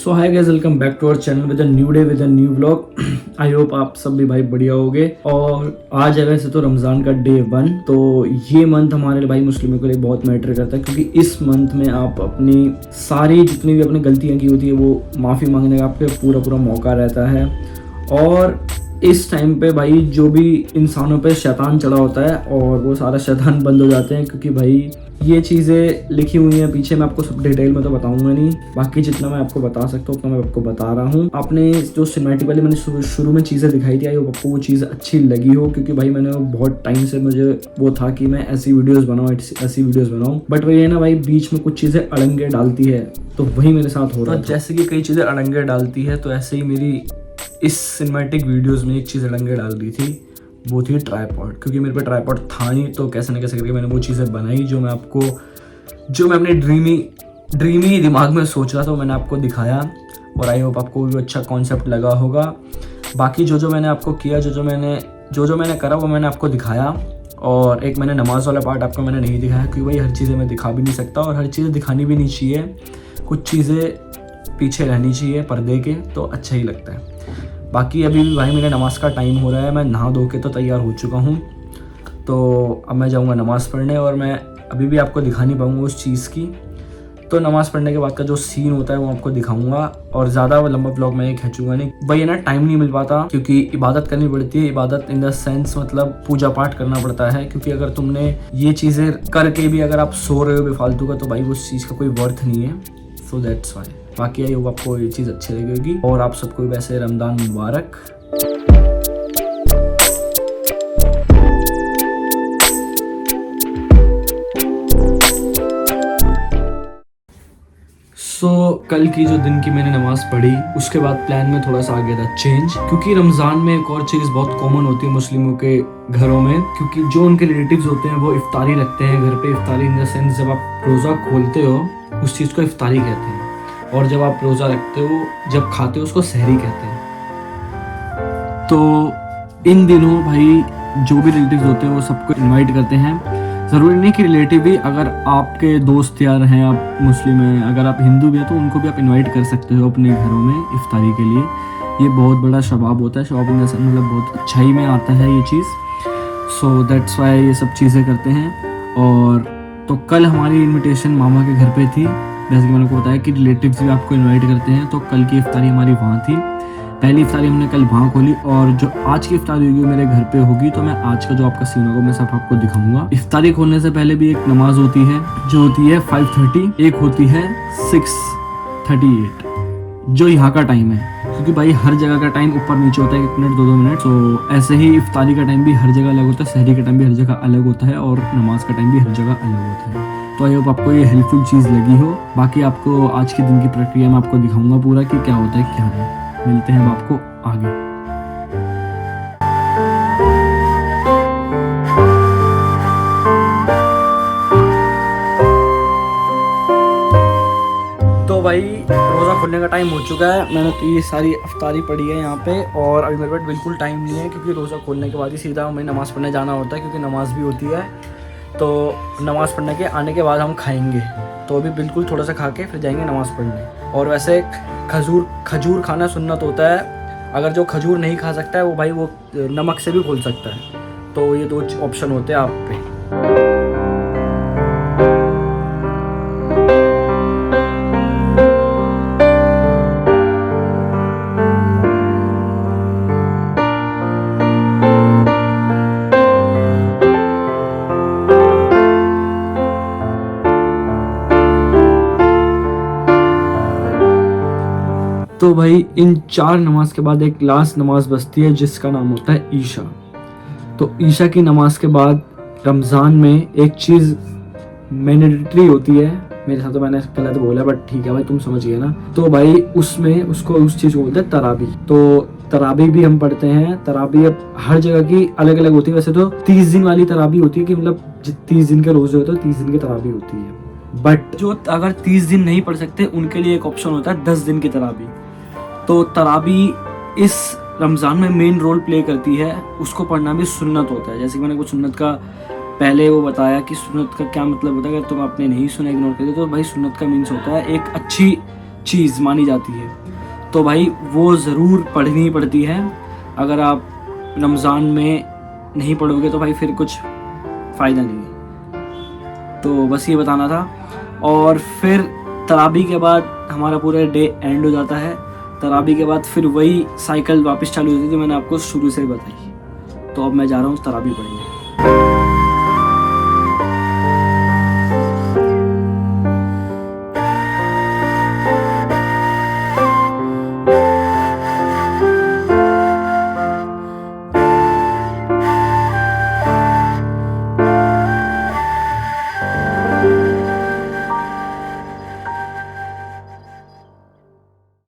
So hi guys, welcome back to our channel with a new day with a new vlog. I hope आप सब भी भाई बढ़िया होगे। और आज है वैसे तो रमज़ान का डे 1। तो ये मंथ हमारे भाई मुस्लिमों के लिए बहुत मैटर करता है, क्योंकि इस मंथ में आप अपनी सारी जितनी भी अपनी गलतियाँ की होती है वो माफ़ी मांगने का आपके पूरा मौका रहता है। और इस टाइम पे भाई जो भी इंसानों पे शैतान चढ़ा होता है और वो सारा शैतान बंद हो जाते हैं, क्योंकि भाई ये चीज़ें लिखी हुई हैं पीछे। मैं आपको सब डिटेल में तो बताऊंगा नहीं, बाकी जितना मैं आपको बता सकता हूँ उतना मैं आपको बता रहा हूँ। आपने जो सिनेमैटिक वाली मैंने शुरू में चीज़ें दिखाई थी, आई होप आपको वो चीज़ अच्छी लगी हो, क्योंकि भाई मैंने बहुत टाइम से मुझे वो था कि मैं ऐसी वीडियोज़ बनाऊँ बट वही है ना भाई, बीच में कुछ चीज़ें अड़ंगे डालती है, तो वही मेरे साथ हो रहा है। जैसे कि कई चीज़ें अड़ंगे डालती है, तो ऐसे ही मेरी इस सिनेमैटिक वीडियोस में एक चीज़ अड़ंगे डाल दी थी, वो थी ट्राइपॉड। क्योंकि मेरे पे ट्राइपॉड था नहीं, तो कैसे न कैसे करके मैंने वो चीज़ें बनाई जो मैं अपने ड्रीमी दिमाग में सोच रहा था, मैंने आपको दिखाया। और आई होप आपको भी अच्छा कॉन्सेप्ट लगा होगा। बाकी जो मैंने आपको किया, जो मैंने करा वो मैंने आपको दिखाया। और एक मैंने नमाज वाला पार्ट आपको मैंने नहीं दिखाया, क्योंकि भाई हर चीज़ें मैं दिखा भी नहीं सकता और हर चीज़ें दिखानी भी नहीं चाहिए। कुछ चीज़ें पीछे रहनी चाहिए पर्दे के, तो अच्छा ही लगता है। बाकी अभी भी भाई मेरे नमाज़ का टाइम हो रहा है, मैं नहा धो के तो तैयार हो चुका हूँ। तो अब मैं जाऊँगा नमाज़ पढ़ने, और मैं अभी भी आपको दिखा नहीं पाऊँगा उस चीज़ की। तो नमाज़ पढ़ने के बाद का जो सीन होता है वो आपको दिखाऊंगा, और ज़्यादा लंबा ब्लॉग मैं खींचूंगा नहीं भाई। ना टाइम नहीं मिल पाता, क्योंकि इबादत करनी पड़ती है। इबादत इन द सेंस मतलब पूजा पाठ करना पड़ता है, क्योंकि अगर तुमने ये चीज़ें करके भी अगर आप सो रहे हो बेफालतू का, तो भाई उस चीज़ का कोई वर्थ नहीं है। So that's why. बाकी आई होप आपको ये चीज़ अच्छी लगेगी, और आप सबको वैसे रमज़ान मुबारक। कल की जो दिन की मैंने नमाज पढ़ी, उसके बाद प्लान में थोड़ा सा आ गया था चेंज, क्योंकि रमज़ान में एक और चीज़ बहुत कॉमन होती है मुस्लिमों के घरों में, क्योंकि जो उनके रिलेटिव्स होते हैं वो इफ्तारी रखते हैं घर पे। इफ्तारी इन द सेंस जब आप रोज़ा खोलते हो उस चीज़ को इफ्तारी कहते हैं, और जब आप रोज़ा रखते हो, जब खाते हो, उसको सहरी कहते हैं। तो इन दिनों भाई जो भी रिलेटिव्स होते हैं वो सबको इन्वाइट करते हैं। ज़रूरी नहीं कि रिलेटिव ही, अगर आपके दोस्त यार हैं, आप मुस्लिम हैं, अगर आप हिंदू भी हैं, तो उनको भी आप इनवाइट कर सकते हो अपने घरों में इफ्तारी के लिए। ये बहुत बड़ा शबाब होता है, शबाब इन द सेंस मतलब बहुत अच्छाई में आता है ये चीज़। सो दैट्स वाई ये सब चीज़ें करते हैं। और तो कल हमारी इन्विटेशन मामा के घर पे थी, जैसे कि मैंने आपको बताया कि रिलेटिव्स भी आपको इन्वाइट करते हैं। तो कल की इफ्तारी हमारी वहाँ थी। पहली इफ्तारी हमने कल वहाँ खोली, और जो आज की इफ्तारी होगी वो मेरे घर पे होगी। तो मैं आज का जो आपका सीन होगा मैं सब आपको दिखाऊंगा। इफ्तारी खोलने से पहले भी एक नमाज होती है जो होती है 5:30, एक होती है 6:38, जो यहाँ का टाइम है, क्योंकि भाई हर जगह का टाइम ऊपर नीचे होता है, 1 मिनट 2 मिनट। तो ऐसे ही इफ्तारी का टाइम भी हर जगह अलग होता है, सहरी का टाइम भी हर जगह अलग होता है, और नमाज का टाइम भी हर जगह अलग होता है। तो आई होप आपको ये हेल्पफुल चीज़ लगी हो। बाकी आपको आज के दिन की प्रक्रिया में आपको दिखाऊंगा पूरा कि क्या होता है क्या है। मिलते हैं अब आपको आगे। तो भाई रोज़ा खुलने का टाइम हो चुका है। मैंने तो ये सारी इफ्तारी पढ़ी है यहाँ पे, और अभी मेरे पास बिल्कुल टाइम नहीं है, क्योंकि रोज़ा खोलने के बाद ही सीधा हमें नमाज़ पढ़ने जाना होता है, क्योंकि नमाज भी होती है। तो नमाज़ पढ़ने के आने के बाद हम खाएंगे, तो अभी बिल्कुल थोड़ा सा खा के फिर जाएंगे नमाज़ पढ़ने। और वैसे खजूर खाना सुन्नत होता है। अगर जो खजूर नहीं खा सकता है वो भाई वो नमक से भी खोल सकता है। तो ये 2 ऑप्शन होते हैं आप पे। तो भाई इन 4 नमाज के बाद एक लास्ट नमाज बचती है, जिसका नाम होता है ईशा। तो ईशा की नमाज के बाद रमज़ान में एक चीज़ मैंडेटरी होती है मेरे साथ, तो मैंने गलत बोला बट ठीक है भाई, तुम समझ गए ना। तो भाई उसमें उस चीज़ को बोलते हैं तराबी। तो तराबी भी हम पढ़ते हैं। तराबी अब हर जगह की अलग अलग होती है। वैसे तो 30 दिन वाली तराबी होती है, कि मतलब 30 दिन के रोजे होते हैं, 30 दिन की तराबी होती है। बट जो अगर 30 दिन नहीं पढ़ सकते उनके लिए एक ऑप्शन होता है 10 दिन की तराबी। तो तराबी इस रमज़ान में मेन रोल प्ले करती है, उसको पढ़ना भी सुन्नत होता है। जैसे कि मैंने कुछ सुन्नत का पहले वो बताया कि सुन्नत का क्या मतलब होता है। अगर तुम आपने नहीं सुना, इग्नोर कर दिया, तो भाई सुन्नत का मीन्स होता है एक अच्छी चीज़ मानी जाती है। तो भाई वो ज़रूर पढ़नी पड़ती है। अगर आप रमज़ान में नहीं पढ़ोगे तो भाई फिर कुछ फ़ायदा नहीं है। तो बस ये बताना था। और फिर तराबी के बाद हमारा पूरा डे एंड हो जाता है। तराबी के बाद फिर वही साइकिल वापस चालू होती है जो मैंने आपको शुरू से बताई। तो अब मैं जा रहा हूँ तराबी पढ़ने।